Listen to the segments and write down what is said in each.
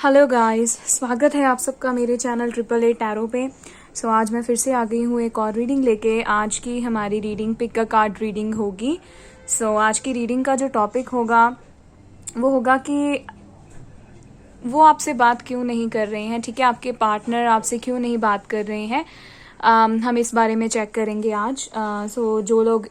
Hello guys, स्वागत है आप सबका मेरे चैनल ट्रिपल ए टैरो पे। आज मैं फिर से आ गई हूँ एक और रीडिंग लेके। आज की हमारी reading pick a card reading होगी। आज की रीडिंग का जो टॉपिक होगा वो होगा कि वो आपसे बात क्यों नहीं कर रहे हैं। ठीक है, आपके पार्टनर आपसे क्यों नहीं बात कर रहे हैं। हम इस बारे में चेक करेंगे आज। जो लोग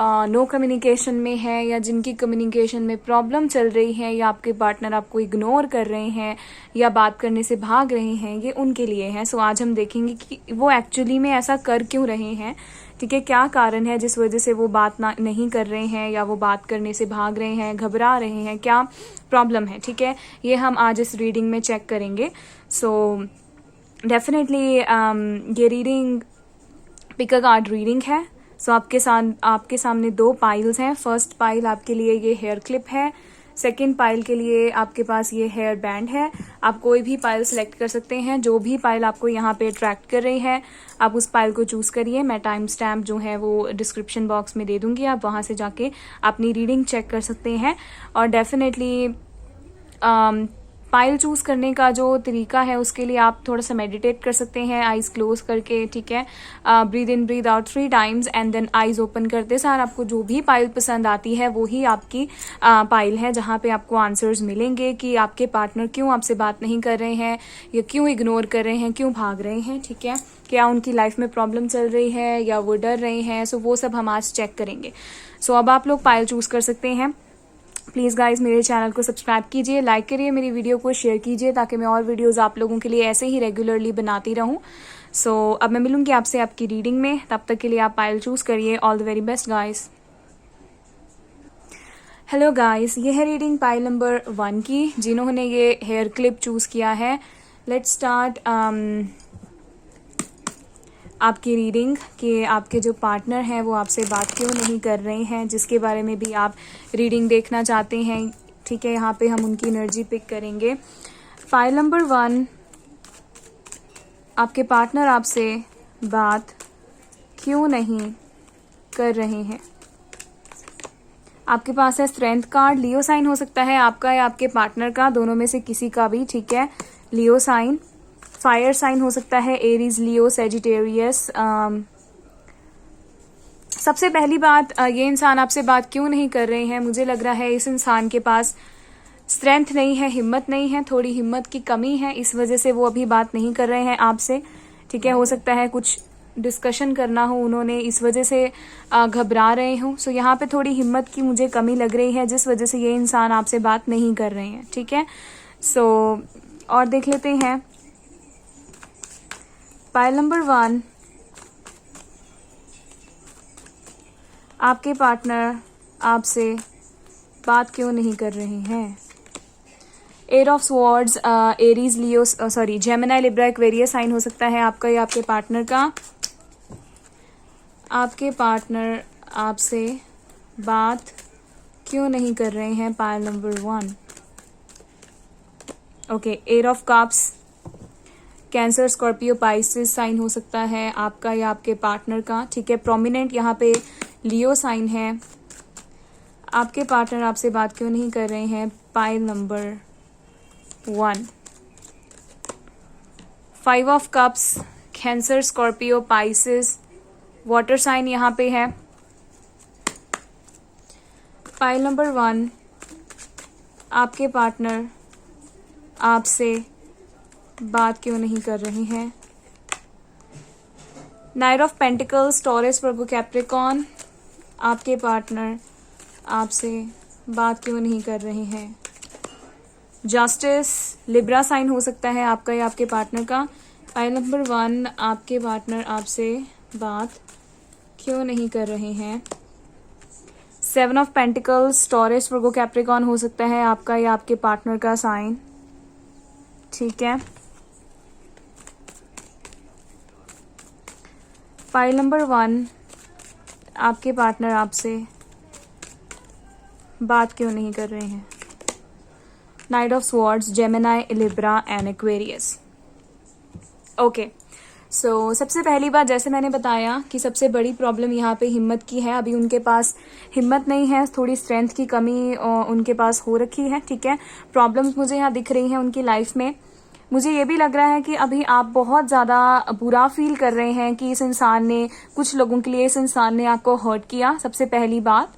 नो कम्युनिकेशन में है या जिनकी कम्युनिकेशन में प्रॉब्लम चल रही है या आपके पार्टनर आपको इग्नोर कर रहे हैं या बात करने से भाग रहे हैं, ये उनके लिए है। आज हम देखेंगे कि वो एक्चुअली में ऐसा कर क्यों रहे हैं। ठीक है, क्या कारण है जिस वजह से वो बात नहीं कर रहे हैं या वो बात करने से भाग रहे हैं, घबरा रहे हैं, क्या प्रॉब्लम है। ठीक है, ये हम आज इस रीडिंग में चेक करेंगे। डेफिनेटली ये reading pick a card reading है। आपके सामने दो पाइल्स हैं। फर्स्ट पाइल आपके लिए ये हेयर क्लिप है। सेकंड पाइल के लिए आपके पास ये हेयर बैंड है। आप कोई भी पाइल सिलेक्ट कर सकते हैं। जो भी पाइल आपको यहाँ पे अट्रैक्ट कर रही है आप उस पाइल को चूज करिए। मैं टाइम स्टैम्प जो है वो डिस्क्रिप्शन बॉक्स में दे दूंगी, आप वहां से जाके अपनी रीडिंग चेक कर सकते हैं। और डेफिनेटली पाइल चूज करने का जो तरीका है उसके लिए आप थोड़ा सा मेडिटेट कर सकते हैं आईज क्लोज करके। ठीक है, breathe in breathe out 3 times and then eyes open करते सार आपको जो भी पाइल पसंद आती है वो ही आपकी पाइल है, जहाँ पे आपको आंसर्स मिलेंगे कि आपके पार्टनर क्यों आपसे बात नहीं कर रहे हैं या क्यों इग्नोर कर रहे हैं, क्यों भाग रहे हैं। ठीक है, क्या उनकी लाइफ में प्रॉब्लम चल रही है या वो डर रहे हैं। वो सब हम आज चेक करेंगे। अब आप लोग पाइल चूज कर सकते हैं। प्लीज़ गाइज मेरे चैनल को सब्सक्राइब कीजिए, लाइक करिए, मेरी वीडियो को शेयर कीजिए ताकि मैं और वीडियोस आप लोगों के लिए ऐसे ही रेगुलरली बनाती रहूं। अब मैं मिलूंगी आपसे आपकी रीडिंग में। तब तक के लिए आप पाइल चूज करिए। All the very best guys. Hello guys, ये है रीडिंग पाइल नंबर 1 की, जिन्होंने ये हेयर क्लिप चूज किया है। लेट्स स्टार्ट आपकी रीडिंग कि आपके जो पार्टनर हैं वो आपसे बात क्यों नहीं कर रहे हैं, जिसके बारे में भी आप रीडिंग देखना चाहते हैं। ठीक है, यहाँ पे हम उनकी एनर्जी पिक करेंगे। फाइल नंबर 1, आपके पार्टनर आपसे बात क्यों नहीं कर रहे हैं। आपके पास है स्ट्रेंथ कार्ड। लियो साइन हो सकता है आपका या आपके पार्टनर का, दोनों में से किसी का भी। ठीक है, लियो साइन। फायर साइन हो सकता है एरीज, लियो, सेजिटेरियस। सबसे पहली बात, ये इंसान आपसे बात क्यों नहीं कर रहे हैं। मुझे लग रहा है इस इंसान के पास स्ट्रेंथ नहीं है, हिम्मत नहीं है, थोड़ी हिम्मत की कमी है, इस वजह से वो अभी बात नहीं कर रहे हैं आपसे। ठीक है, हो सकता है कुछ डिस्कशन करना हो उन्होंने, इस वजह से घबरा रहे हो। यहाँ पे थोड़ी हिम्मत की मुझे कमी लग रही है, जिस वजह से ये इंसान आपसे बात नहीं कर रहे हैं। ठीक है, और देख लेते हैं पाइल नंबर 1, आपके पार्टनर आपसे बात क्यों नहीं कर रहे हैं। Eight of swords, Aries, Leo, Gemini, Libra, Aquarius sign हो सकता है आपका या आपके पार्टनर का। आपके पार्टनर आपसे बात क्यों नहीं कर रहे हैं, pile number 1। Okay, eight of cups, Cancer, Scorpio, Pisces sign हो सकता है आपका या आपके पार्टनर का। ठीक है, प्रोमिनेंट यहाँ पे लियो साइन है। आपके पार्टनर आपसे बात क्यों नहीं कर रहे हैं, pile number 1। 5 of cups, Cancer, Scorpio, Pisces, water sign यहाँ पे है। पाइल नंबर 1, आपके पार्टनर आपसे बात क्यों नहीं कर रहे हैं। Night of pentacles, taurus, Virgo, Capricorn, आपके पार्टनर आपसे बात क्यों नहीं कर रहे हैं। जस्टिस, लिब्रा साइन हो सकता है आपका या आपके पार्टनर का। पाइल नंबर 1, आपके पार्टनर आपसे बात क्यों नहीं कर रहे हैं। 7 of pentacles, taurus, Virgo, Capricorn हो सकता है आपका या आपके पार्टनर का साइन। ठीक है, फाइल नंबर 1, आपके पार्टनर आपसे बात क्यों नहीं कर रहे हैं। Night of swords, Gemini, Libra and Aquarius. Okay, सबसे पहली बात, जैसे मैंने बताया कि सबसे बड़ी प्रॉब्लम यहाँ पे हिम्मत की है। अभी उनके पास हिम्मत नहीं है, थोड़ी स्ट्रेंथ की कमी उनके पास हो रखी है, ठीक है। प्रॉब्लम्स मुझे यहाँ दिख रही हैं उनकी लाइफ में। मुझे ये भी लग रहा है कि अभी आप बहुत ज़्यादा बुरा फील कर रहे हैं कि इस इंसान ने, कुछ लोगों के लिए इस इंसान ने आपको हर्ट किया, सबसे पहली बात,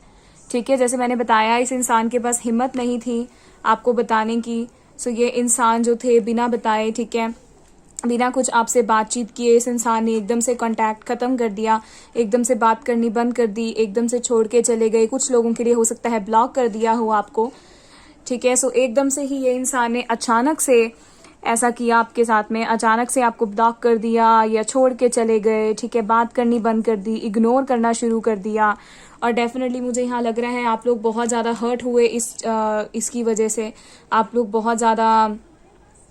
ठीक है। जैसे मैंने बताया, इस इंसान के पास हिम्मत नहीं थी आपको बताने की। ये इंसान जो थे बिना बताए, ठीक है, बिना कुछ आपसे बातचीत किए इस इंसान ने एकदम से कांटेक्ट खत्म कर दिया, एकदम से बात करनी बंद कर दी, एकदम से छोड़ के चले गए। कुछ लोगों के लिए हो सकता है ब्लॉक कर दिया हो आपको, ठीक है। एकदम से ही ये इंसान ने अचानक से ऐसा किया आपके साथ में, अचानक से आपको ब्लॉक कर दिया या छोड़ के चले गए, ठीक है। बात करनी बंद कर दी, इग्नोर करना शुरू कर दिया। और डेफिनेटली मुझे यहाँ लग रहा है आप लोग बहुत ज़्यादा हर्ट हुए इसकी वजह से। आप लोग बहुत ज़्यादा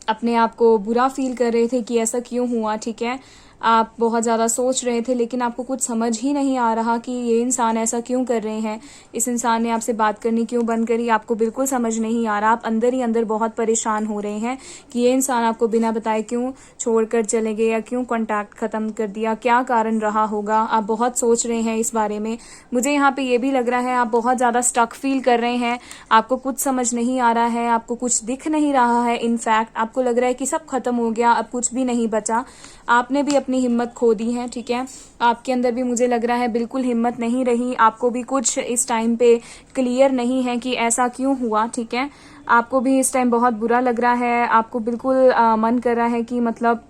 अपने आप को बुरा फील कर रहे थे कि ऐसा क्यों हुआ, ठीक है। आप बहुत ज़्यादा सोच रहे थे, लेकिन आपको कुछ समझ ही नहीं आ रहा कि ये इंसान ऐसा क्यों कर रहे हैं, इस इंसान ने आपसे बात करनी क्यों बंद करी, आपको बिल्कुल समझ नहीं आ रहा। आप अंदर ही अंदर बहुत परेशान हो रहे हैं कि ये इंसान आपको बिना बताए क्यों छोड़कर चले गए या क्यों कॉन्टैक्ट ख़त्म कर दिया, क्या कारण रहा होगा। आप बहुत सोच रहे हैं इस बारे में। मुझे यहाँ पे ये भी लग रहा है आप बहुत ज़्यादा स्टक फील कर रहे हैं, आपको कुछ समझ नहीं आ रहा है, आपको कुछ दिख नहीं रहा है। इनफैक्ट आपको लग रहा है कि सब खत्म हो गया, अब कुछ भी नहीं बचा। आपने भी अपनी हिम्मत खो दी है, ठीक है। आपके अंदर भी मुझे लग रहा है बिल्कुल हिम्मत नहीं रही, आपको भी कुछ इस टाइम पे क्लियर नहीं है कि ऐसा क्यों हुआ, ठीक है। आपको भी इस टाइम बहुत बुरा लग रहा है, आपको बिल्कुल मन कर रहा है कि मतलब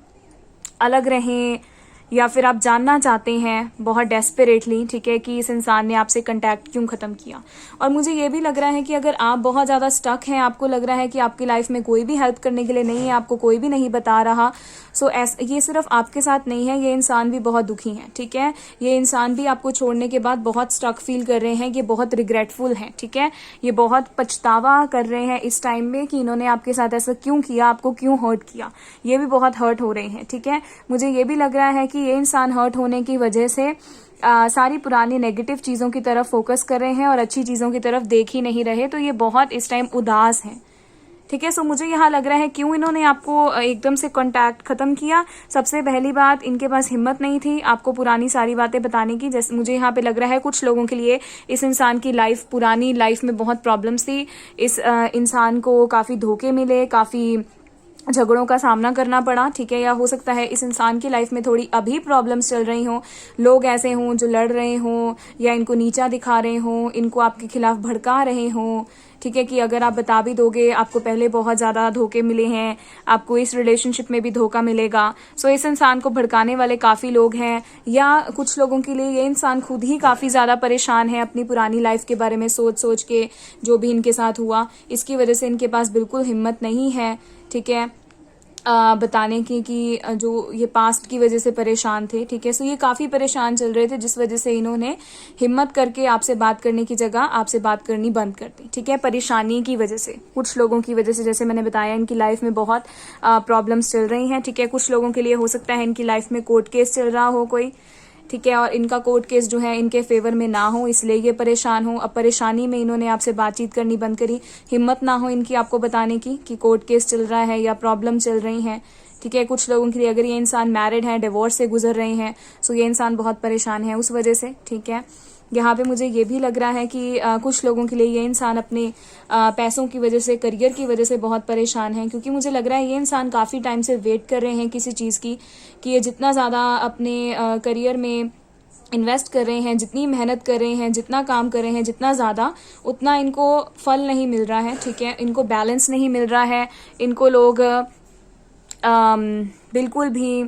अलग रहें, या फिर आप जानना चाहते हैं बहुत डेस्परेटली, ठीक है, कि इस इंसान ने आपसे कांटेक्ट क्यों ख़त्म किया। और मुझे ये भी लग रहा है कि अगर आप बहुत ज़्यादा स्टक हैं, आपको लग रहा है कि आपकी लाइफ में कोई भी हेल्प करने के लिए नहीं है, आपको कोई भी नहीं बता रहा, ये सिर्फ आपके साथ नहीं है, ये इंसान भी बहुत दुखी है, ठीक है। ये इंसान भी आपको छोड़ने के बाद बहुत स्टक फील कर रहे हैं, ये बहुत रिग्रेटफुल हैं, ठीक है। ये बहुत पछतावा कर रहे हैं इस टाइम में कि इन्होंने आपके साथ ऐसा क्यों किया, आपको क्यों हर्ट किया। ये भी बहुत हर्ट हो रहे हैं, ठीक है। मुझे ये भी लग रहा है कि ये इंसान हर्ट होने की वजह से सारी पुरानी नेगेटिव चीज़ों की तरफ फोकस कर रहे हैं और अच्छी चीज़ों की तरफ देख ही नहीं रहे। तो ये बहुत इस टाइम उदास हैं, ठीक है। मुझे यहाँ लग रहा है क्यों इन्होंने आपको एकदम से कांटेक्ट खत्म किया। सबसे पहली बात, इनके पास हिम्मत नहीं थी आपको पुरानी सारी बातें बताने की। जैसे मुझे यहाँ पे लग रहा है कुछ लोगों के लिए इस इंसान की लाइफ, पुरानी लाइफ में बहुत प्रॉब्लम्स थी। इस इंसान को काफ़ी धोखे मिले, काफ़ी झगड़ों का सामना करना पड़ा, ठीक है। या हो सकता है इस इंसान की लाइफ में थोड़ी अभी प्रॉब्लम्स चल रही हों, लोग ऐसे हों जो लड़ रहे हों या इनको नीचा दिखा रहे हों, इनको आपके खिलाफ भड़का रहे हों, ठीक है, कि अगर आप बता भी दोगे, आपको पहले बहुत ज़्यादा धोखे मिले हैं, आपको इस रिलेशनशिप में भी धोखा मिलेगा। इस इंसान को भड़काने वाले काफ़ी लोग हैं, या कुछ लोगों के लिए ये इंसान खुद ही काफ़ी ज़्यादा परेशान है अपनी पुरानी लाइफ के बारे में सोच सोच के, जो भी इनके साथ हुआ, इसकी वजह से इनके पास बिल्कुल हिम्मत नहीं है, ठीक है, बताने की कि जो ये पास्ट की वजह से परेशान थे, ठीक है। ये काफ़ी परेशान चल रहे थे, जिस वजह से इन्होंने हिम्मत करके आपसे बात करने की जगह आपसे बात करनी बंद कर दी, ठीक है। परेशानी की वजह से, कुछ लोगों की वजह से, जैसे मैंने बताया इनकी लाइफ में बहुत प्रॉब्लम्स चल रही हैं, ठीक है। कुछ लोगों के लिए हो सकता है इनकी लाइफ में कोर्ट केस चल रहा हो कोई, ठीक है, और इनका कोर्ट केस जो है इनके फेवर में ना हो, इसलिए ये परेशान हो। अब परेशानी में इन्होंने आपसे बातचीत करनी बंद करी, हिम्मत ना हो इनकी आपको बताने की कि कोर्ट केस चल रहा है या प्रॉब्लम चल रही हैं, ठीक है। कुछ लोगों के लिए अगर ये इंसान मैरिड है, डिवोर्स से गुजर रहे हैं, ये इंसान बहुत परेशान है उस वजह से, ठीक है। यहाँ पे मुझे ये भी लग रहा है कि कुछ लोगों के लिए ये इंसान अपने पैसों की वजह से, करियर की वजह से बहुत परेशान है, क्योंकि मुझे लग रहा है ये इंसान काफ़ी टाइम से वेट कर रहे हैं किसी चीज़ की, कि ये जितना ज़्यादा अपने करियर में इन्वेस्ट कर रहे हैं, जितनी मेहनत कर रहे हैं, जितना काम कर रहे हैं, जितना ज़्यादा, उतना इनको फल नहीं मिल रहा है, ठीक है। इनको बैलेंस नहीं मिल रहा है, इनको लोग बिल्कुल भी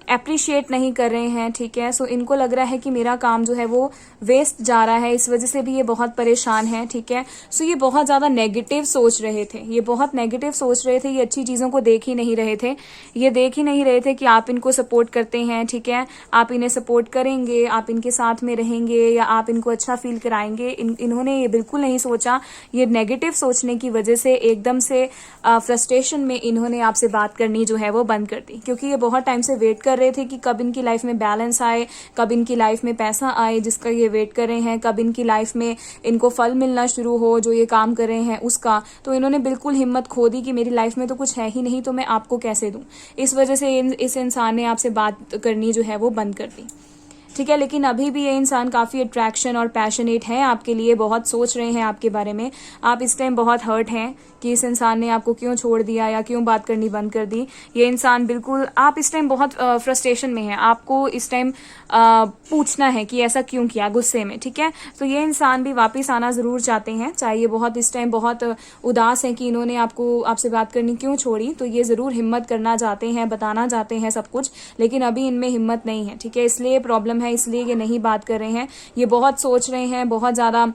अप्रिशिएट नहीं कर रहे हैं, ठीक है। इनको लग रहा है कि मेरा काम जो है वो वेस्ट जा रहा है, इस वजह से भी ये बहुत परेशान है, ठीक है। ये बहुत ज़्यादा नेगेटिव सोच रहे थे, ये बहुत नेगेटिव सोच रहे थे, ये अच्छी चीज़ों को देख ही नहीं रहे थे। ये देख ही नहीं रहे थे कि आप इनको सपोर्ट करते हैं, ठीक है, आप इन्हें सपोर्ट करेंगे, आप इनके साथ में रहेंगे या आप इनको अच्छा फील कराएंगे। इन्होंने ये बिल्कुल नहीं सोचा। ये नेगेटिव सोचने की वजह से एकदम से फ्रस्ट्रेशन में इन्होंने आपसे बात करनी जो है वो बंद कर दी, क्योंकि ये बहुत टाइम से वेट कर रहे थे कि कब इनकी लाइफ में बैलेंस आए, कब इनकी लाइफ में पैसा आए जिसका ये वेट कर रहे हैं, कब इनकी लाइफ में इनको फल मिलना शुरू हो जो ये काम कर रहे हैं उसका, तो इन्होंने बिल्कुल हिम्मत खो दी कि मेरी लाइफ में तो कुछ है ही नहीं तो मैं आपको कैसे दूं। इस वजह से इस इंसान ने आपसे बात करनी जो है वो बंद कर दी, ठीक है। लेकिन अभी भी ये इंसान काफ़ी अट्रैक्शन और पैशनेट है आपके लिए, बहुत सोच रहे हैं आपके बारे में। आप इस टाइम बहुत हर्ट हैं कि इस इंसान ने आपको क्यों छोड़ दिया या क्यों बात करनी बंद कर दी। ये इंसान बिल्कुल, आप इस टाइम बहुत फ्रस्ट्रेशन में हैं, आपको इस टाइम पूछना है कि ऐसा क्यों किया, गुस्से में, ठीक है। तो ये इंसान भी वापस आना ज़रूर चाहते हैं, चाहे ये बहुत इस टाइम बहुत उदास है कि इन्होंने आपसे बात करनी क्यों छोड़ी, तो ये ज़रूर हिम्मत करना चाहते हैं, बताना चाहते हैं सब कुछ, लेकिन अभी इनमें हिम्मत नहीं है, ठीक है। इसलिए प्रॉब्लम है, इसलिए ये नहीं बात कर रहे हैं। ये बहुत सोच रहे हैं, बहुत ज़्यादा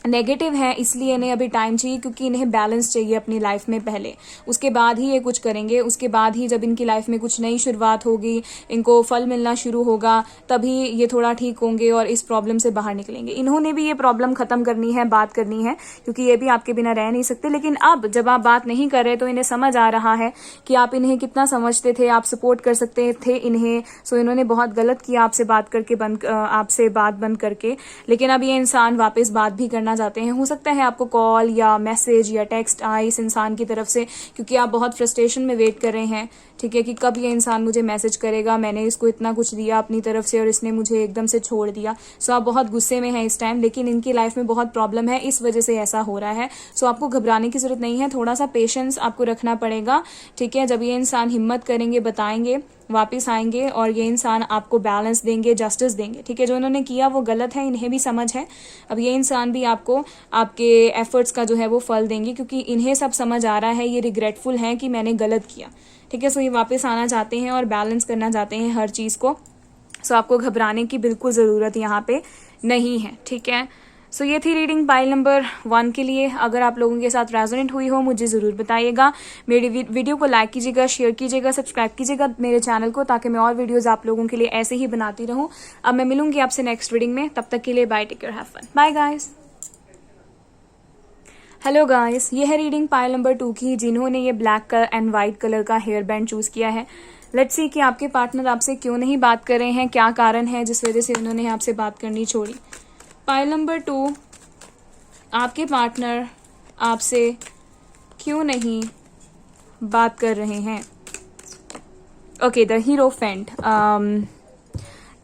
नेगेटिव है, इसलिए इन्हें अभी टाइम चाहिए, क्योंकि इन्हें बैलेंस चाहिए अपनी लाइफ में पहले, उसके बाद ही ये कुछ करेंगे। उसके बाद ही जब इनकी लाइफ में कुछ नई शुरुआत होगी, इनको फल मिलना शुरू होगा, तभी ये थोड़ा ठीक होंगे और इस प्रॉब्लम से बाहर निकलेंगे। इन्होंने भी ये प्रॉब्लम खत्म करनी है, बात करनी है, क्योंकि ये भी आपके बिना रह नहीं सकते। लेकिन अब जब आप बात नहीं कर रहे तो इन्हें समझ आ रहा है कि आप इन्हें कितना समझते थे, आप सपोर्ट कर सकते थे इन्हें। सो इन्होंने बहुत गलत किया आपसे बात बंद करके। लेकिन अब ये इंसान वापस बात भी करना जाते हैं। हो सकता है आपको कॉल या मैसेज या टेक्स्ट आए इस इंसान की तरफ से, क्योंकि आप बहुत फ्रस्ट्रेशन में वेट कर रहे हैं, ठीक है, कि कब ये इंसान मुझे मैसेज करेगा, मैंने इसको इतना कुछ दिया अपनी तरफ से और इसने मुझे एकदम से छोड़ दिया। सो आप बहुत गुस्से में हैं इस टाइम, लेकिन इनकी लाइफ में बहुत प्रॉब्लम है, इस वजह से ऐसा हो रहा है। सो आपको घबराने की जरूरत नहीं है, थोड़ा सा पेशेंस आपको रखना पड़ेगा, ठीक है। जब ये इंसान हिम्मत करेंगे, बताएंगे, वापिस आएंगे और ये इंसान आपको बैलेंस देंगे, जस्टिस देंगे, ठीक है। जो इन्होंने किया वो गलत है, इन्हें भी समझ है। अब ये इंसान भी आपको आपके एफर्ट्स का जो है वो फल देंगे, क्योंकि इन्हें सब समझ आ रहा है, ये रिग्रेटफुल हैं कि मैंने गलत किया, ठीक है। सो ये वापस आना चाहते हैं और बैलेंस करना चाहते हैं हर चीज़ को। सो आपको घबराने की बिल्कुल ज़रूरत यहाँ पे नहीं है, ठीक है। सो ये थी रीडिंग पाइल नंबर 1 के लिए। अगर आप लोगों के साथ रेजोनेट हुई हो मुझे ज़रूर बताइएगा। मेरी वीडियो को लाइक कीजिएगा, शेयर कीजिएगा, सब्सक्राइब कीजिएगा मेरे चैनल को, ताकि मैं और वीडियोज़ आप लोगों के लिए ऐसे ही बनाती रहूँ। अब मैं मिलूंगी आपसे नेक्स्ट रीडिंग में, तब तक के लिए bye, take care, have fun, bye guys. Hello guys, ये है रीडिंग पाइल नंबर 2 की, जिन्होंने ये black colour and white colour का हेयर बैंड चूज किया है। लेट्स सी कि आपके पार्टनर आपसे क्यों नहीं बात कर रहे हैं, क्या कारण है जिस वजह से उन्होंने आपसे बात करनी छोड़ी। पाइल नंबर 2, आपके पार्टनर आपसे क्यों नहीं बात कर रहे हैं। ओके, द हीरोफेंट,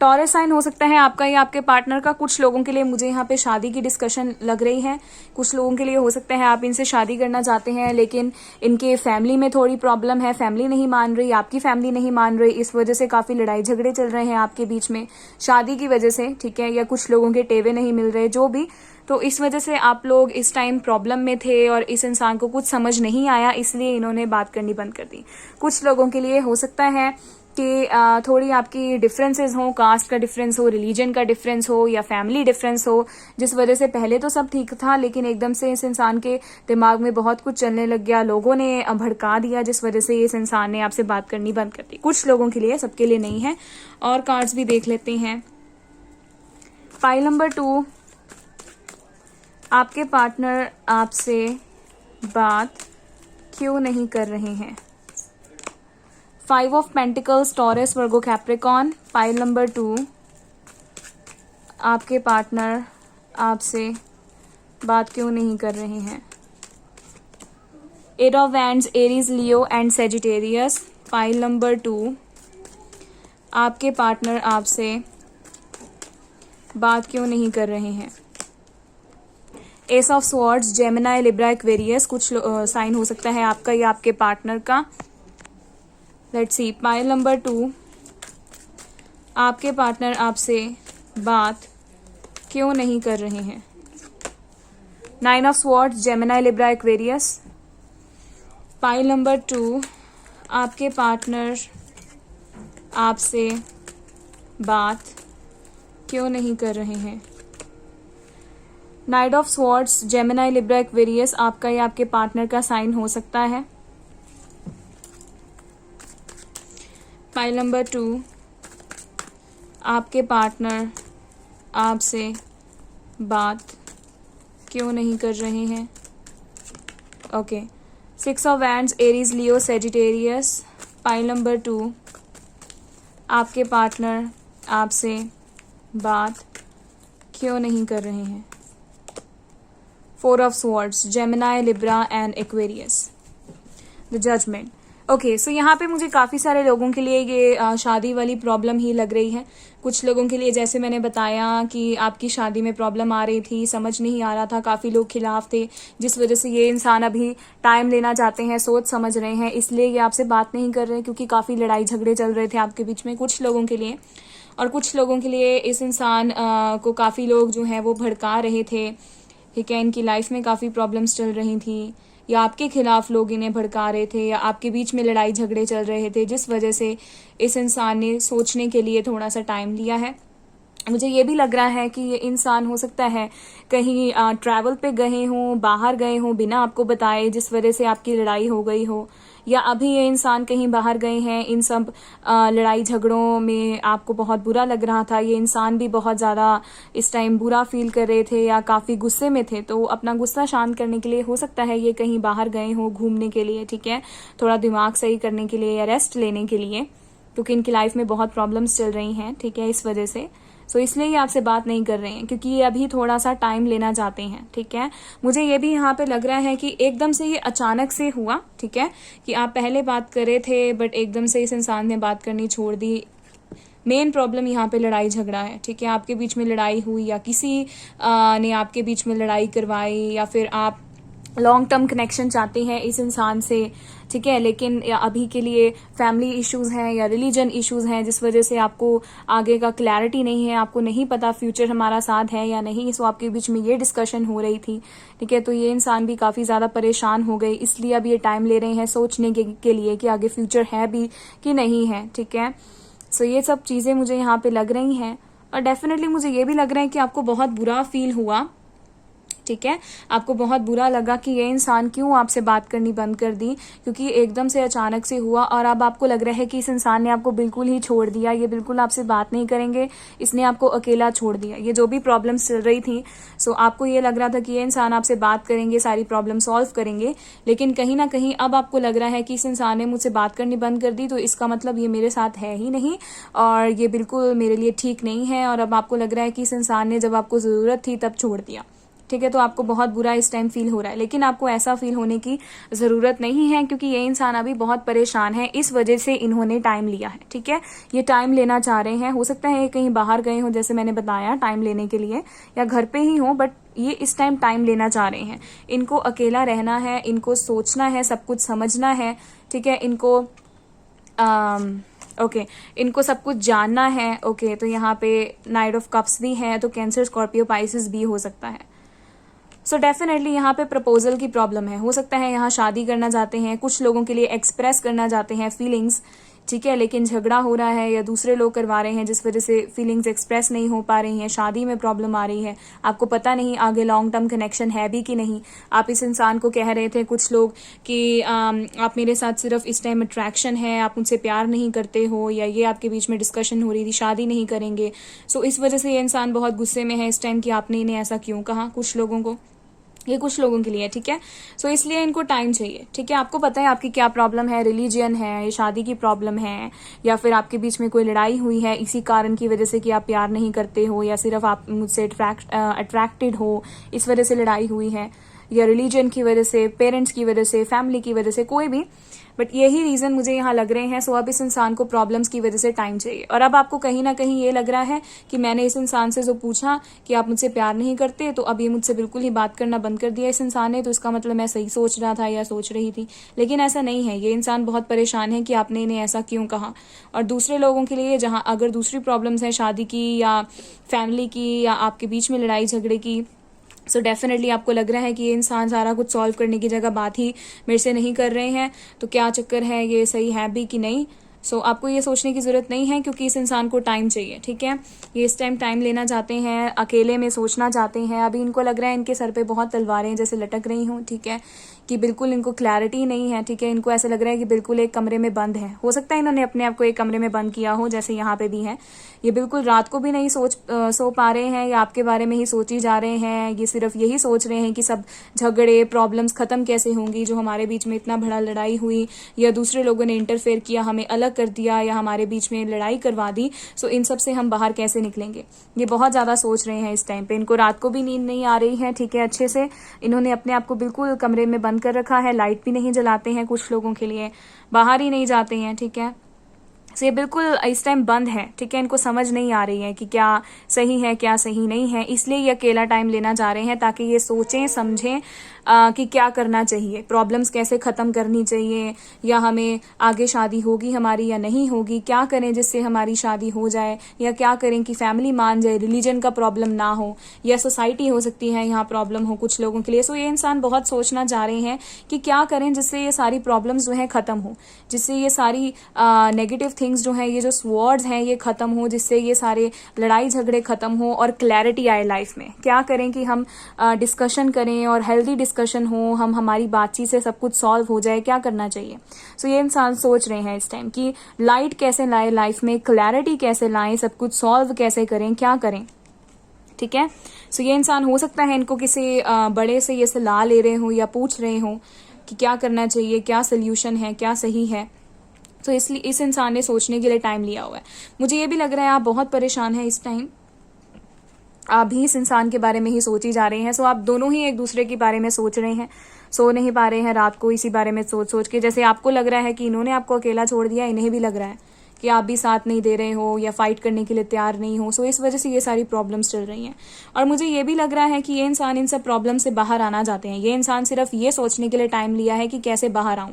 टॉरस साइन हो सकता है आपका या आपके पार्टनर का। कुछ लोगों के लिए मुझे यहाँ पे शादी की डिस्कशन लग रही है, कुछ लोगों के लिए हो सकता है आप इनसे शादी करना चाहते हैं, लेकिन इनके फैमिली में थोड़ी प्रॉब्लम है, फैमिली नहीं मान रही, आपकी फैमिली नहीं मान रही, इस वजह से काफ़ी लड़ाई झगड़े चल रहे हैं आपके बीच में शादी की वजह से, ठीक है। या कुछ लोगों के टेवे नहीं मिल रहे, जो भी, तो इस वजह से आप लोग इस टाइम प्रॉब्लम में थे और इस इंसान को कुछ समझ नहीं आया, इसलिए इन्होंने बात करनी बंद कर दी। कुछ लोगों के लिए हो सकता है कि थोड़ी आपकी डिफरेंसेस हो, कास्ट का डिफरेंस हो, रिलीजन का डिफरेंस हो या फैमिली डिफरेंस हो, जिस वजह से पहले तो सब ठीक था, लेकिन एकदम से इस इंसान के दिमाग में बहुत कुछ चलने लग गया, लोगों ने भड़का दिया, जिस वजह से इस इंसान ने आपसे बात करनी बंद कर दी। कुछ लोगों के लिए, सबके लिए नहीं है। और कार्ड्स भी देख लेते हैं। पाइल नंबर 2, आपके पार्टनर आपसे बात क्यों नहीं कर रहे हैं। 5 of pentacles, taurus, Virgo, Capricorn. Pile number 2, आपके पार्टनर आपसे बात क्यों नहीं कर रहे हैं। 8 of wands, Aries, Leo and Sagittarius. Pile number 2, आपके पार्टनर आपसे बात क्यों नहीं कर रहे हैं। S of swords, Gemini, Libra, Aquarius. कुछ साइन हो सकता है आपका या आपके पार्टनर का। लेट्स सी, पाइल नंबर 2, आपके पार्टनर आपसे बात क्यों नहीं कर रहे हैं। 9 of swords, Gemini, Libra, Aquarius. Pile number 2, आपके पार्टनर आपसे बात क्यों नहीं कर रहे हैं। Night of swords, Gemini, Libra, Aquarius आपका या आपके पार्टनर का साइन हो सकता है। पाइल नंबर 2, आपके पार्टनर आपसे बात क्यों नहीं कर रहे हैं। Okay, 6 of wands, Aries, Leo, Sagittarius. Pile number 2, आपके पार्टनर आपसे बात क्यों नहीं कर रहे हैं? 4 of swords, Gemini, Libra and Aquarius, the judgment. Okay, so यहाँ पे मुझे काफ़ी सारे लोगों के लिए ये शादी वाली प्रॉब्लम ही लग रही है। कुछ लोगों के लिए जैसे मैंने बताया कि आपकी शादी में प्रॉब्लम आ रही थी, समझ नहीं आ रहा था, काफ़ी लोग खिलाफ थे, जिस वजह से ये इंसान अभी टाइम लेना चाहते हैं, सोच समझ रहे हैं, इसलिए ये आपसे बात नहीं कर रहे क्योंकि काफ़ी लड़ाई झगड़े चल रहे थे आपके बीच में कुछ लोगों के लिए। और कुछ लोगों के लिए इस इंसान को काफ़ी लोग जो हैं वो भड़का रहे थे, ठीक है। इनकी लाइफ में काफ़ी प्रॉब्लम्स चल रही थी, या आपके खिलाफ लोग इन्हें भड़का रहे थे, या आपके बीच में लड़ाई झगड़े चल रहे थे, जिस वजह से इस इंसान ने सोचने के लिए थोड़ा सा टाइम लिया है। मुझे ये भी लग रहा है कि ये इंसान हो सकता है कहीं ट्रैवल पे गए हों, बाहर गए हों बिना आपको बताए, जिस वजह से आपकी लड़ाई हो गई हो, या अभी ये इंसान कहीं बाहर गए हैं, इन सब लड़ाई झगड़ों में आपको बहुत बुरा लग रहा था, ये इंसान भी बहुत ज़्यादा इस टाइम बुरा फील कर रहे थे या काफ़ी गुस्से में थे, तो अपना गुस्सा शांत करने के लिए हो सकता है ये कहीं बाहर गए हों घूमने के लिए, ठीक है, थोड़ा दिमाग सही करने के लिए या रेस्ट लेने के लिए, क्योंकि इनकी लाइफ में बहुत प्रॉब्लम्स चल रही हैं, ठीक है, इस वजह से। सो इसलिए ये आपसे बात नहीं कर रहे हैं क्योंकि ये अभी थोड़ा सा टाइम लेना चाहते हैं, ठीक है। मुझे ये भी यहाँ पे लग रहा है कि एकदम से ये अचानक से हुआ, ठीक है, कि आप पहले बात कर रहे थे बट एकदम से इस इंसान ने बात करनी छोड़ दी। मेन प्रॉब्लम यहाँ पे लड़ाई झगड़ा है, ठीक है, आपके बीच में लड़ाई हुई या किसी ने आपके बीच में लड़ाई करवाई, या फिर आप लॉन्ग टर्म कनेक्शन चाहते हैं इस इंसान से, ठीक है, लेकिन अभी के लिए फैमिली इश्यूज हैं या रिलीजन इश्यूज हैं, जिस वजह से आपको आगे का क्लैरिटी नहीं है, आपको नहीं पता फ्यूचर हमारा साथ है या नहीं। सो आपके बीच में ये डिस्कशन हो रही थी, ठीक है, तो ये इंसान भी काफ़ी ज़्यादा परेशान हो गए, इसलिए अब ये टाइम ले रहे हैं सोचने के लिए कि आगे फ्यूचर है भी कि नहीं है, ठीक है। सो ये सब चीज़ें मुझे यहाँ पे लग रही हैं, और डेफिनेटली मुझे ये भी लग रहा है कि आपको बहुत बुरा फील हुआ, ठीक है, आपको बहुत बुरा लगा कि ये इंसान क्यों आपसे बात करनी बंद कर दी, क्योंकि एकदम से अचानक से हुआ, और अब आपको लग रहा है कि इस इंसान ने आपको बिल्कुल ही छोड़ दिया, ये बिल्कुल आपसे बात नहीं करेंगे, इसने आपको अकेला छोड़ दिया। ये जो भी प्रॉब्लम्स चल रही थी, सो आपको ये लग रहा था कि ये इंसान आपसे बात करेंगे, सारी प्रॉब्लम सॉल्व करेंगे, लेकिन कहीं ना कहीं अब आपको लग रहा है कि इस इंसान ने मुझसे बात करनी बंद कर दी, तो इसका मतलब ये मेरे साथ है ही नहीं और ये बिल्कुल मेरे लिए ठीक नहीं है, और अब आपको लग रहा है कि इस इंसान ने जब आपको ज़रूरत थी तब छोड़ दिया, ठीक है। तो आपको बहुत बुरा इस टाइम फील हो रहा है, लेकिन आपको ऐसा फील होने की ज़रूरत नहीं है, क्योंकि ये इंसान अभी बहुत परेशान है, इस वजह से इन्होंने टाइम लिया है, ठीक है। ये टाइम लेना चाह रहे हैं, हो सकता है ये कहीं बाहर गए हो जैसे मैंने बताया टाइम लेने के लिए, या घर पे ही हो, बट ये इस टाइम टाइम लेना चाह रहे हैं। इनको अकेला रहना है, इनको सोचना है, सब कुछ समझना है, ठीक है, इनको ओके इनको सब कुछ जानना है। ओके, तो यहाँ पे नाइट ऑफ कप्स भी है, तो कैंसर, स्कॉर्पियो, पाइसेस भी हो सकता है। सो डेफिनेटली यहाँ पे प्रपोजल की प्रॉब्लम है, हो सकता है यहाँ शादी करना चाहते हैं, कुछ लोगों के लिए एक्सप्रेस करना चाहते हैं फीलिंग्स, ठीक है, लेकिन झगड़ा हो रहा है या दूसरे लोग करवा रहे हैं, जिस वजह से फीलिंग्स एक्सप्रेस नहीं हो पा रही हैं, शादी में प्रॉब्लम आ रही है, आपको पता नहीं आगे लॉन्ग टर्म कनेक्शन है भी कि नहीं। आप इस इंसान को कह रहे थे कुछ लोग कि आप मेरे साथ सिर्फ इस टाइम अट्रैक्शन है, आप मुझसे प्यार नहीं करते हो, या ये आपके बीच में डिस्कशन हो रही थी शादी नहीं करेंगे। सो इस वजह से ये इंसान बहुत गुस्से में है इस टाइम कि आपने इन्हें ऐसा क्यों कहा, कुछ लोगों को, ये कुछ लोगों के लिए, ठीक है। सो इसलिए इनको टाइम चाहिए, ठीक है। आपको पता है आपकी क्या प्रॉब्लम है, रिलीजियन है, ये शादी की प्रॉब्लम है, या फिर आपके बीच में कोई लड़ाई हुई है इसी कारण की वजह से कि आप प्यार नहीं करते हो, या सिर्फ आप मुझसे अट्रैक्टेड हो इस वजह से लड़ाई हुई है, या रिलीजन की वजह से, पेरेंट्स की वजह से, फैमिली की वजह से, कोई भी, बट यही रीजन मुझे यहाँ लग रहे हैं। सो अब इस इंसान को प्रॉब्लम्स की वजह से टाइम चाहिए, और अब आपको कहीं ना कहीं ये लग रहा है कि मैंने इस इंसान से जो पूछा कि आप मुझसे प्यार नहीं करते, तो अब ये मुझसे बिल्कुल ही बात करना बंद कर दिया इस इंसान ने, तो इसका मतलब मैं सही सोच रहा था या सोच रही थी, लेकिन ऐसा नहीं है। ये इंसान बहुत परेशान है कि आपने इन्हें ऐसा क्यों कहा। और दूसरे लोगों के लिए जहाँ अगर दूसरी प्रॉब्लम्स हैं शादी की या फैमिली की या आपके बीच में लड़ाई झगड़े की, सो डेफिनेटली आपको लग रहा है कि ये इंसान सारा कुछ सॉल्व करने की जगह बात ही मेरे से नहीं कर रहे हैं, तो क्या चक्कर है, ये सही है भी कि नहीं। सो आपको ये सोचने की ज़रूरत नहीं है, क्योंकि इस इंसान को टाइम चाहिए, ठीक है। ये इस टाइम टाइम लेना चाहते हैं, अकेले में सोचना चाहते हैं। अभी इनको लग रहा है इनके सर पे बहुत तलवारें जैसे लटक रही हों, ठीक है। कि बिल्कुल इनको क्लैरिटी नहीं है, ठीक है, इनको ऐसा लग रहा है कि बिल्कुल एक कमरे में बंद है। हो सकता है इन्होंने अपने आप को एक कमरे में बंद किया हो, जैसे यहाँ पे भी है। ये बिल्कुल रात को भी नहीं सो पा रहे हैं, या आपके बारे में ही सोची जा रहे हैं। ये सिर्फ यही सोच रहे हैं कि सब झगड़े प्रॉब्लम्स खत्म कैसे होंगी, जो हमारे बीच में इतना बड़ा लड़ाई हुई, या दूसरे लोगों ने इंटरफेयर किया, हमें अलग कर दिया, या हमारे बीच में लड़ाई करवा दी, सो इन सब से हम बाहर कैसे निकलेंगे, ये बहुत ज्यादा सोच रहे हैं इस टाइम पे। इनको रात को भी नींद नहीं आ रही है, ठीक है, अच्छे से। इन्होंने अपने आप को बिल्कुल कमरे में बंद कर रखा है, लाइट भी नहीं जलाते हैं, कुछ लोगों के लिए बाहर ही नहीं जाते हैं, ठीक है। ये बिल्कुल इस टाइम बंद है, ठीक है। इनको समझ नहीं आ रही है कि क्या सही है क्या सही नहीं है, इसलिए ये अकेला टाइम लेना चाह रहे हैं, ताकि ये सोचें समझें कि क्या करना चाहिए, प्रॉब्लम्स कैसे खत्म करनी चाहिए, या हमें आगे शादी होगी हमारी या नहीं होगी, क्या करें जिससे हमारी शादी हो जाए, या क्या करें कि फैमिली मान जाए, रिलीजन का प्रॉब्लम ना हो, या सोसाइटी हो सकती है यहाँ प्रॉब्लम हो कुछ लोगों के लिए। सो ये इंसान बहुत सोचना चाह रहे हैं कि क्या करें जिससे ये सारी प्रॉब्लम्स जो है खत्म हो, जिससे ये सारी नेगेटिव थिंग्स जो है, ये जो स्वॉर्ड्स हैं ये खत्म हो, जिससे ये सारे लड़ाई झगड़े खत्म हो और क्लैरिटी आए लाइफ में। क्या करें कि हम डिस्कशन करें और हेल्दी डिस्कशन हो, हम हमारी बातचीत से सब कुछ सॉल्व हो जाए, क्या करना चाहिए। सो ये इंसान सोच रहे हैं इस टाइम कि लाइट कैसे लाए लाइफ में, क्लैरिटी कैसे लाएं, सब कुछ सॉल्व कैसे करें, क्या करें, ठीक है। सो ये इंसान हो सकता है इनको किसी बड़े से ये सलाह ले रहे हो या पूछ रहे हो कि क्या करना चाहिए, क्या सोल्यूशन है, क्या सही है। तो इसलिए इस इंसान ने सोचने के लिए टाइम लिया हुआ है। मुझे ये भी लग रहा है आप बहुत परेशान हैं इस टाइम, आप भी इस इंसान के बारे में ही सोची जा रहे हैं। सो आप दोनों ही एक दूसरे के बारे में सोच रहे हैं, सो नहीं पा रहे हैं रात को इसी बारे में सोच सोच के। जैसे आपको लग रहा है कि इन्होंने आपको अकेला छोड़ दिया, इन्हें भी लग रहा है कि आप भी साथ नहीं दे रहे हो या फाइट करने के लिए तैयार नहीं हो। सो इस वजह से ये सारी प्रॉब्लम्स चल रही हैं। और मुझे ये भी लग रहा है कि ये इंसान इन सब प्रॉब्लम से बाहर आना चाहते हैं। ये इंसान सिर्फ ये सोचने के लिए टाइम लिया है कि कैसे बाहर आऊं,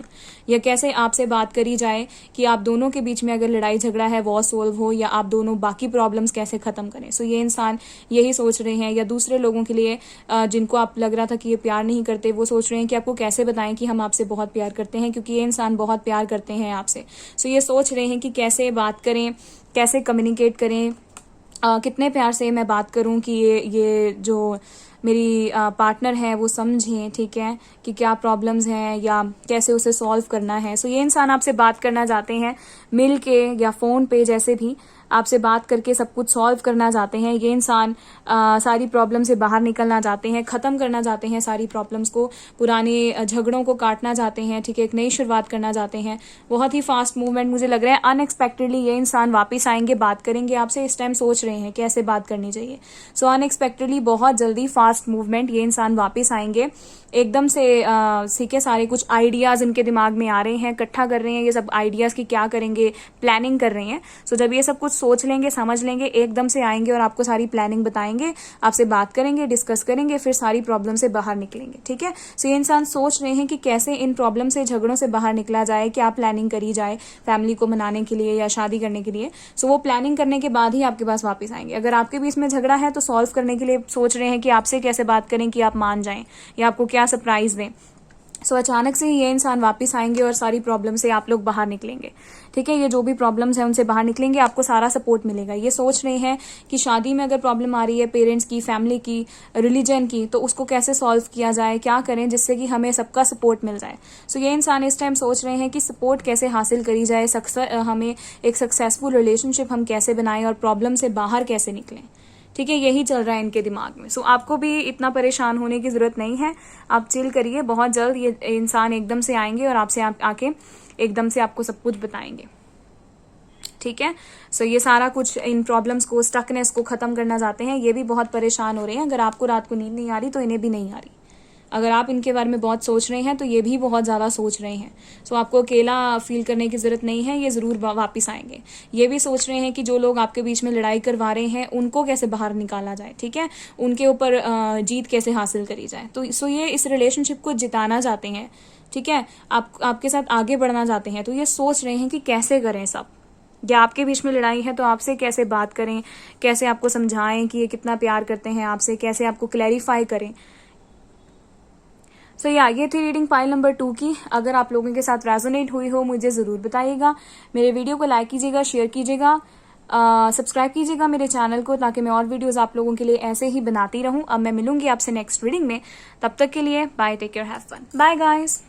या कैसे आपसे बात करी जाए कि आप दोनों के बीच में अगर लड़ाई झगड़ा है वो सॉल्व हो, या आप दोनों बाकी प्रॉब्लम्स कैसे खत्म करें। सो ये इंसान यही सोच रहे हैं। या दूसरे लोगों के लिए जिनको आप लग रहा था कि ये प्यार नहीं करते, वो सोच रहे हैं कि आपको कैसे बताएं कि हम आपसे बहुत प्यार करते हैं, क्योंकि ये इंसान बहुत प्यार करते हैं आपसे। सो ये सोच रहे हैं कि कैसे बात करें, कैसे कम्युनिकेट करें, कितने प्यार से मैं बात करूं कि ये जो मेरी पार्टनर है वो समझें, ठीक है, कि क्या प्रॉब्लम्स हैं या कैसे उसे सॉल्व करना है। सो ये इंसान आपसे बात करना चाहते हैं, मिल के या फोन पे, जैसे भी आपसे बात करके सब कुछ सॉल्व करना चाहते हैं। ये इंसान सारी प्रॉब्लम से बाहर निकलना चाहते हैं, खत्म करना चाहते हैं सारी प्रॉब्लम्स को, पुराने झगड़ों को काटना चाहते हैं, ठीक है, एक नई शुरुआत करना चाहते हैं। बहुत ही फास्ट मूवमेंट मुझे लग रहा है। अनएक्सपेक्टेडली ये इंसान वापस आएंगे, बात करेंगे आपसे। इस टाइम सोच रहे हैं कैसे बात करनी चाहिए। सो अनएक्सपेक्टेडली बहुत जल्दी फास्ट मूवमेंट, ये इंसान वापस आएंगे एकदम से। सीखे सारे कुछ आइडियाज इनके दिमाग में आ रहे हैं, इकट्ठा कर रहे हैं ये सब आइडियाज की क्या करेंगे, प्लानिंग कर रहे हैं। सो जब ये सब कुछ सोच लेंगे, समझ लेंगे, एकदम से आएंगे और आपको सारी प्लानिंग बताएंगे, आपसे बात करेंगे, डिस्कस करेंगे, फिर सारी प्रॉब्लम से बाहर निकलेंगे, ठीक है। सो ये इंसान सोच रहे हैं कि कैसे इन प्रॉब्लम से, झगड़ों से बाहर निकला जाए, क्या प्लानिंग करी जाए फैमिली को मनाने के लिए या शादी करने के लिए। सो वो प्लानिंग करने के बाद ही आपके पास वापस आएंगे। अगर आपके बीच में झगड़ा है तो सॉल्व करने के लिए सोच रहे हैं कि आपसे कैसे बात करें कि आप मान जाएं, या आपको क्या सरप्राइज दें। सो अचानक से ये इंसान वापस आएंगे और सारी प्रॉब्लम से आप लोग बाहर निकलेंगे, ठीक है। ये जो भी प्रॉब्लम्स हैं उनसे बाहर निकलेंगे, आपको सारा सपोर्ट मिलेगा। ये सोच रहे हैं कि शादी में अगर प्रॉब्लम आ रही है, पेरेंट्स की, फैमिली की, रिलीजन की, तो उसको कैसे सॉल्व किया जाए, क्या करें जिससे कि हमें सबका सपोर्ट मिल जाए। सो ये इंसान इस टाइम सोच रहे हैं कि सपोर्ट कैसे हासिल करी जाए, हमें एक सक्सेसफुल रिलेशनशिप हम कैसे बनाएं और प्रॉब्लम से बाहर कैसे निकलें, ठीक है। यही चल रहा है इनके दिमाग में। सो आपको भी इतना परेशान होने की जरूरत नहीं है, आप चिल करिए। बहुत जल्द ये इंसान एकदम से आएंगे और आपसे आके एकदम से आपको सब कुछ बताएंगे, ठीक है। सो ये सारा कुछ, इन प्रॉब्लम्स को, स्टकनेस को खत्म करना चाहते हैं। ये भी बहुत परेशान हो रहे हैं। अगर आपको रात को नींद नहीं आ रही तो इन्हें भी नहीं आ रही। अगर आप इनके बारे में बहुत सोच रहे हैं तो ये भी बहुत ज्यादा सोच रहे हैं। सो आपको अकेला फील करने की जरूरत नहीं है, ये जरूर वापस आएंगे। ये भी सोच रहे हैं कि जो लोग आपके बीच में लड़ाई करवा रहे हैं उनको कैसे बाहर निकाला जाए, ठीक है, उनके ऊपर जीत कैसे हासिल करी जाए। तो सो ये इस रिलेशनशिप को जिताना चाहते हैं, ठीक है, आपके साथ आगे बढ़ना चाहते हैं। तो ये सोच रहे हैं कि कैसे करें सब। या आपके बीच में लड़ाई है तो आपसे कैसे बात करें, कैसे आपको समझाएं कि ये कितना प्यार करते हैं आपसे, कैसे आपको क्लैरिफाई करें। सो ये थी रीडिंग पाइल नंबर 2 की। अगर आप लोगों के साथ रेजोनेट हुई हो मुझे जरूर बताइएगा। मेरे वीडियो को लाइक कीजिएगा, शेयर कीजिएगा। सब्सक्राइब कीजिएगा मेरे चैनल को ताकि मैं और वीडियोस आप लोगों के लिए ऐसे ही बनाती रहूं। अब मैं मिलूंगी आपसे नेक्स्ट रीडिंग में, तब तक के लिए bye, take care, have fun, bye guys.